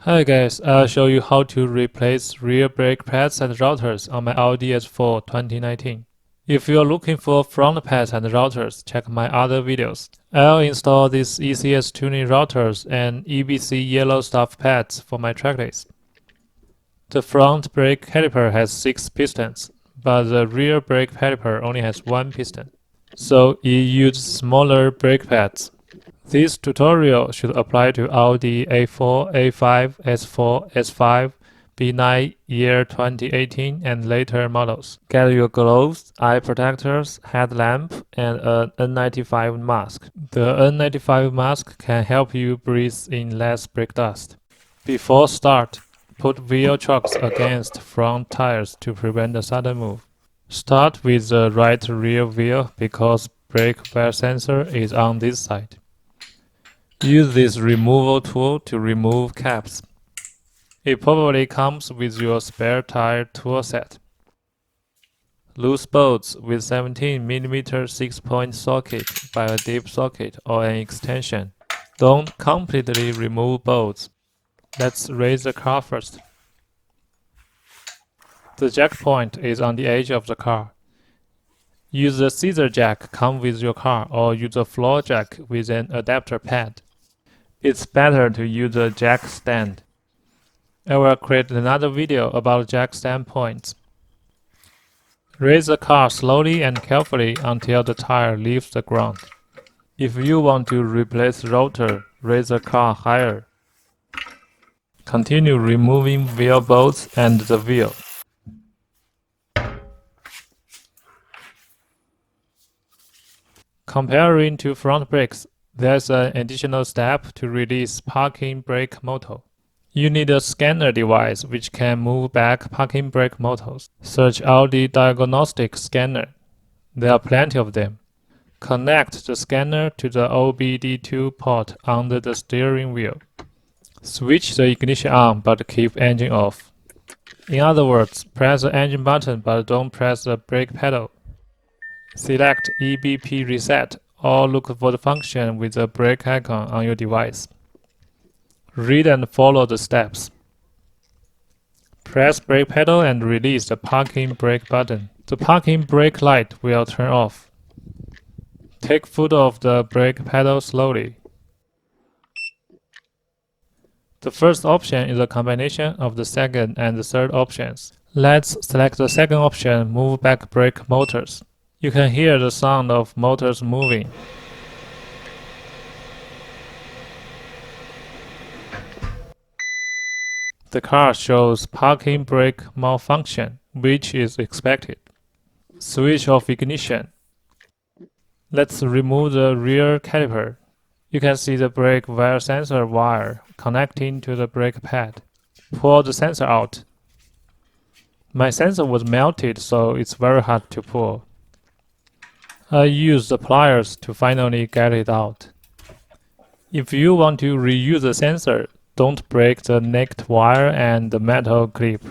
Hi guys, I'll show you how to replace rear brake pads and routers on my Audi S4 2019. If you're looking for front pads and routers, check my other videos. I'll install these ECS tuning routers and EBC yellow stuff pads for my tracklist. The front brake caliper has 6 pistons, but the rear brake caliper only has 1 piston. So you use smaller brake pads. This tutorial should apply to Audi A4, A5, S4, S5, B9 year 2018 and later models. Get your gloves, eye protectors, headlamp, and an N95 mask. The N95 mask can help you breathe in less brake dust. Before start, put wheel chocks against front tires to prevent a sudden move. Start with the right rear wheel because brake wear sensor is on this side. Use this removal tool to remove caps. It probably comes with your spare tire tool set. Loose bolts with 17mm 6-point socket by a deep socket or an extension. Don't completely remove bolts. Let's raise the car first. The jack point is on the edge of the car. Use the scissor jack come with your car or use a floor jack with an adapter pad. It's better to use a jack stand. I will create another video about jack stand points. Raise the car slowly and carefully until the tire leaves the ground. If you want to replace rotor, raise the car higher. Continue removing wheel bolts and the wheel. Comparing to front brakes, there's an additional step to release parking brake motor. You need a scanner device which can move back parking brake motors. Search Audi diagnostic scanner. There are plenty of them. Connect the scanner to the OBD2 port under the steering wheel. Switch the ignition on but keep engine off. In other words, press the engine button but don't press the brake pedal. Select EBP reset or look for the function with the brake icon on your device. Read and follow the steps. Press brake pedal and release the parking brake button. The parking brake light will turn off. Take foot off the brake pedal slowly. The first option is a combination of the second and the third options. Let's select the second option, move back brake motors. You can hear the sound of motors moving. The car shows parking brake malfunction, which is expected. Switch off ignition. Let's remove the rear caliper. You can see the brake wear sensor wire connecting to the brake pad. Pull the sensor out. My sensor was melted, so it's very hard to pull. I use the pliers to finally get it out. If you want to reuse the sensor, don't break the naked wire and the metal clip.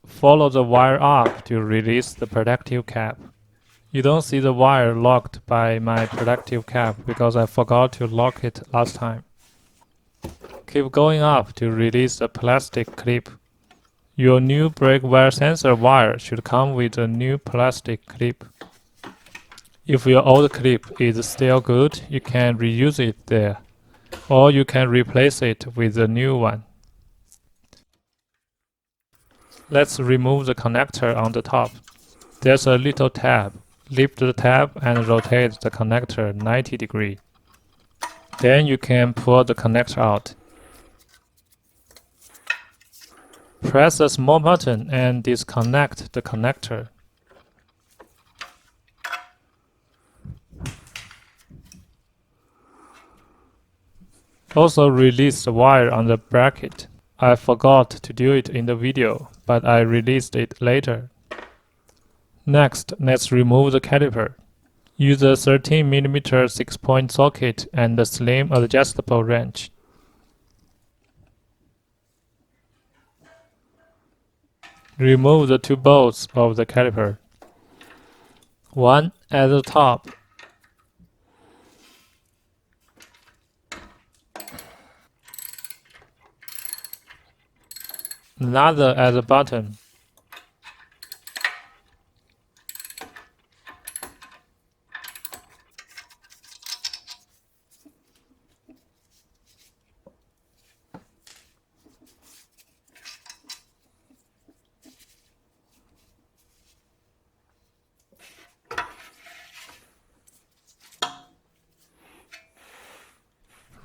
Follow the wire up to release the protective cap. You don't see the wire locked by my protective cap because I forgot to lock it last time. Keep going up to release the plastic clip. Your new brake wear sensor wire should come with a new plastic clip. If your old clip is still good, you can reuse it there, or you can replace it with a new one. Let's remove the connector on the top. There's a little tab. Lift the tab and rotate the connector 90 degrees. Then you can pull the connector out. Press the small button and disconnect the connector. Also release the wire on the bracket. I forgot to do it in the video, but I released it later. Next, let's remove the caliper. Use a 13mm 6-point socket and a slim adjustable wrench. Remove the 2 bolts of the caliper. One at the top. another at the bottom.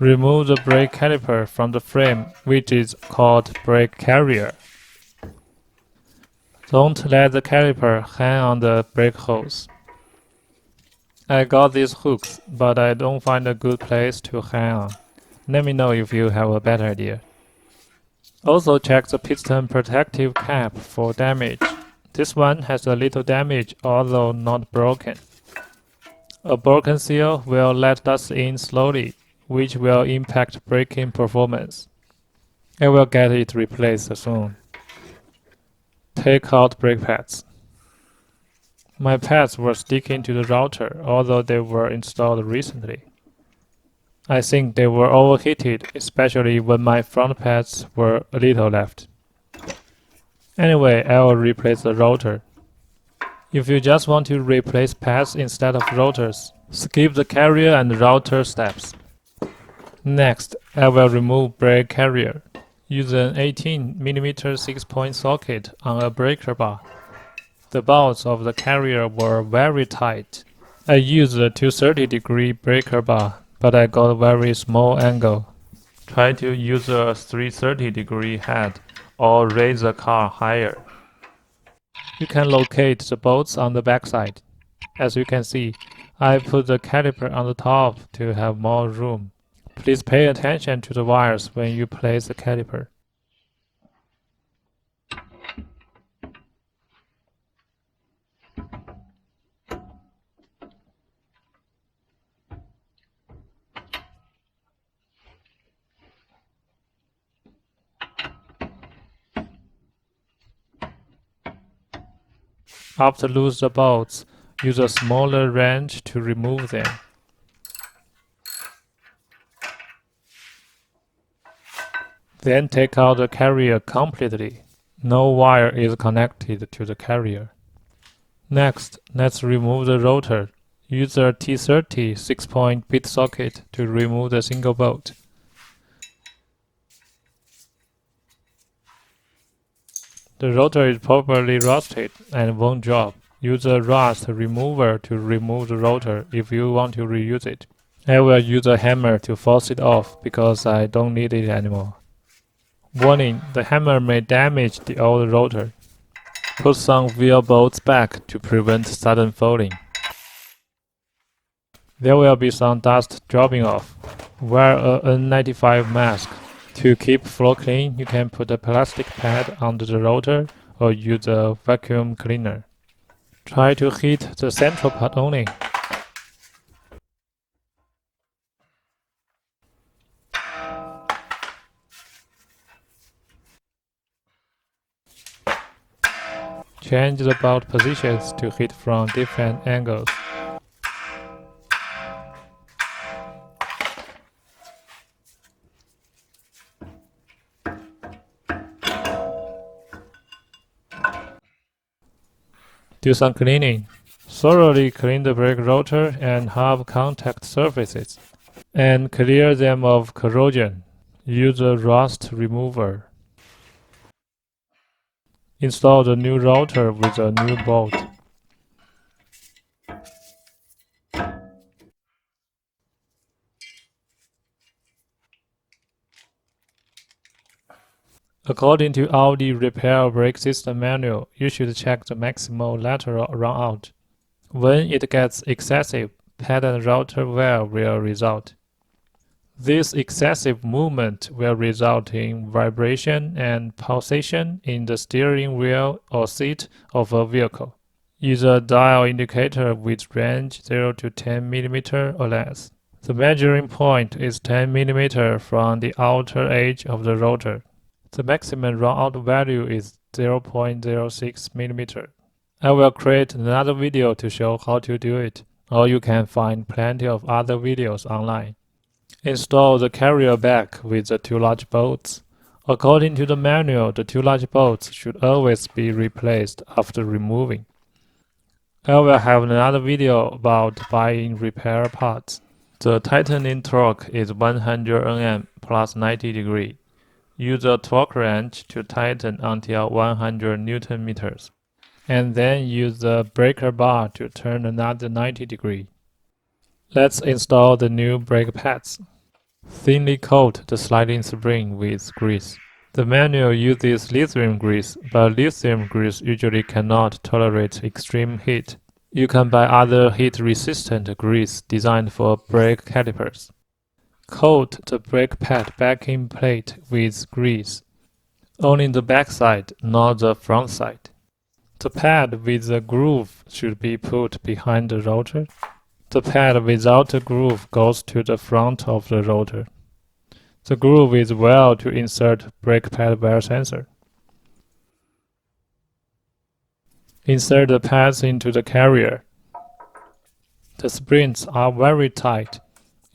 Remove the brake caliper from the frame, which is called brake carrier. Don't let the caliper hang on the brake hose. I got these hooks, but I don't find a good place to hang on. Let me know if you have a better idea. Also check the piston protective cap for damage. This one has a little damage, although not broken. A broken seal will let dust in slowly, which will impact braking performance. I will get it replaced soon. Take out brake pads. My pads were sticking to the router, although they were installed recently. I think they were overheated, especially when my front pads were a little left. Anyway, I will replace the rotor. If you just want to replace pads instead of rotors, skip the carrier and router steps. Next, I will remove brake carrier. Use an 18mm 6-point socket on a breaker bar. The bolts of the carrier were very tight. I used a 230-degree breaker bar, but I got a very small angle. Try to use a 330-degree head or raise the car higher. You can locate the bolts on the backside. As you can see, I put the caliper on the top to have more room. Please pay attention to the wires when you place the caliper. After loose the bolts, use a smaller wrench to remove them. Then take out the carrier completely. No wire is connected to the carrier. Next, let's remove the rotor. Use a T30 6-point bit socket to remove the single bolt. The rotor is probably rusted and won't drop. Use a rust remover to remove the rotor if you want to reuse it. I will use a hammer to force it off because I don't need it anymore. Warning, the hammer may damage the old rotor. Put some wheel bolts back to prevent sudden falling. There will be some dust dropping off. Wear a N95 mask. To keep floor clean, you can put a plastic pad under the rotor or use a vacuum cleaner. Try to heat the central part only. Change the bolt positions to heat from different angles. Do some cleaning. Thoroughly clean the brake rotor and hub contact surfaces, and clear them of corrosion. Use a rust remover. Install the new rotor with a new bolt. According to Audi Repair Brake System Manual, you should check the maximal lateral runout. When it gets excessive, pad and rotor wear will result. This excessive movement will result in vibration and pulsation in the steering wheel or seat of a vehicle. Use a dial indicator with range 0 to 10 mm or less. The measuring point is 10 mm from the outer edge of the rotor. The maximum runout value is 0.06 mm. I will create another video to show how to do it, or you can find plenty of other videos online. Install the carrier back with the two large bolts. According to the manual, the two large bolts should always be replaced after removing. I will have another video about buying repair parts. The tightening torque is 100 Nm plus 90 degree. Use a torque wrench to tighten until 100 Newton meters, and then use the breaker bar to turn another 90 degree. Let's install the new brake pads. Thinly coat the sliding spring with grease. The manual uses lithium grease, but lithium grease usually cannot tolerate extreme heat. You can buy other heat-resistant grease designed for brake calipers. Coat the brake pad backing plate with grease. Only the back side, not the front side. The pad with the groove should be put behind the rotor. The pad without the groove goes to the front of the rotor. The groove is well to insert brake pad wear sensor. Insert the pads into the carrier. The springs are very tight.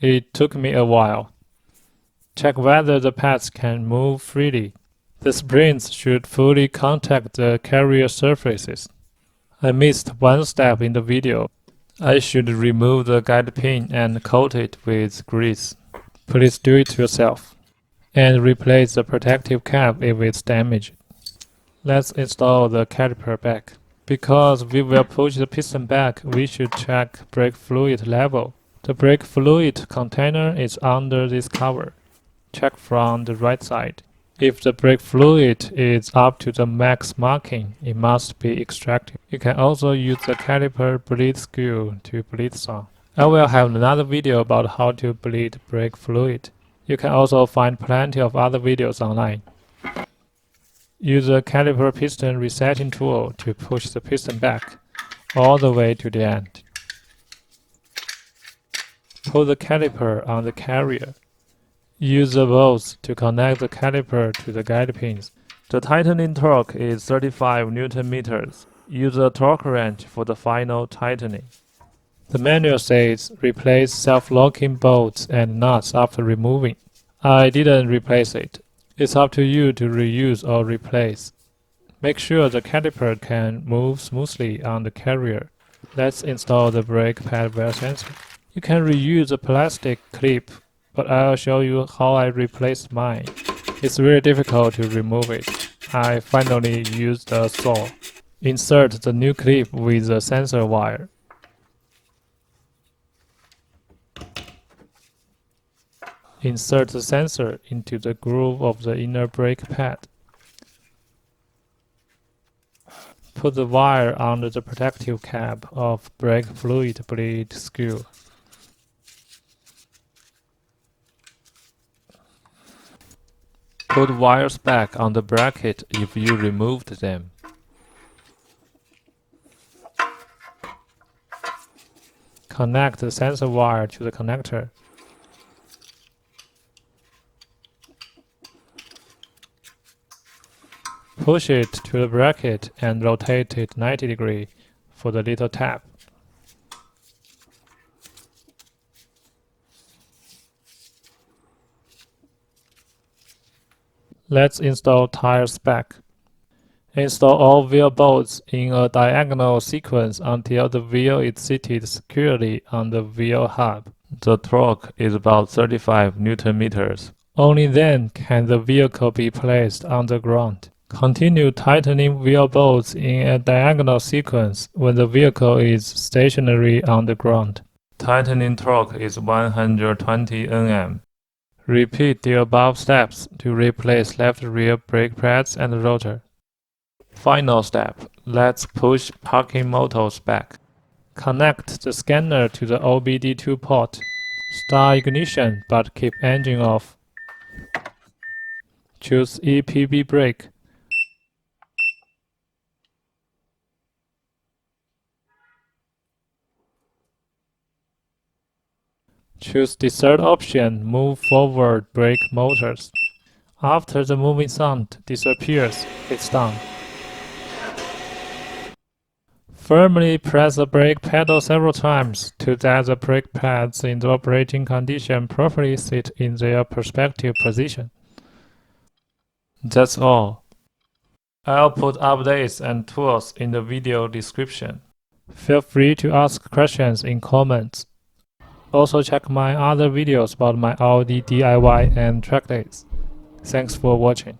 It took me a while. Check whether the pads can move freely. The springs should fully contact the carrier surfaces. I missed one step in the video. I should remove the guide pin and coat it with grease. Please do it yourself. And replace the protective cap if it's damaged. Let's install the caliper back. Because we will push the piston back, we should check brake fluid level. The brake fluid container is under this cover. Check from the right side. If the brake fluid is up to the max marking, it must be extracted. You can also use the caliper bleed screw to bleed some. I will have another video about how to bleed brake fluid. You can also find plenty of other videos online. Use the caliper piston resetting tool to push the piston back all the way to the end. Pull the caliper on the carrier. Use the bolts to connect the caliper to the guide pins. The tightening torque is 35 Newton meters. Use a torque wrench for the final tightening. The manual says replace self-locking bolts and nuts after removing. I didn't replace it. It's up to you to reuse or replace. Make sure the caliper can move smoothly on the carrier. Let's install the brake pad wear sensor. You can reuse a plastic clip, but I'll show you how I replaced mine. It's really difficult to remove it. I finally used a saw. Insert the new clip with the sensor wire. Insert the sensor into the groove of the inner brake pad. Put the wire under the protective cap of brake fluid bleed screw. Put wires back on the bracket if you removed them. Connect the sensor wire to the connector. Push it to the bracket and rotate it 90 degrees for the little tap. Let's install tire spec. Install all wheel bolts in a diagonal sequence until the wheel is seated securely on the wheel hub. The torque is about 35 Newton meters. Only then can the vehicle be placed on the ground. Continue tightening wheel bolts in a diagonal sequence when the vehicle is stationary on the ground. Tightening torque is 120 Nm. Repeat the above steps to replace left rear brake pads and rotor. Final step, let's push parking motors back. Connect the scanner to the OBD2 port. Start ignition but keep engine off. Choose EPB brake. Choose the third option, move forward brake motors. After the moving sound disappears, it's done. Firmly press the brake pedal several times to that the brake pads in the operating condition properly sit in their respective position. That's all. I'll put updates and tools in the video description. Feel free to ask questions in comments. Also check my other videos about my Audi DIY and track days. Thanks for watching.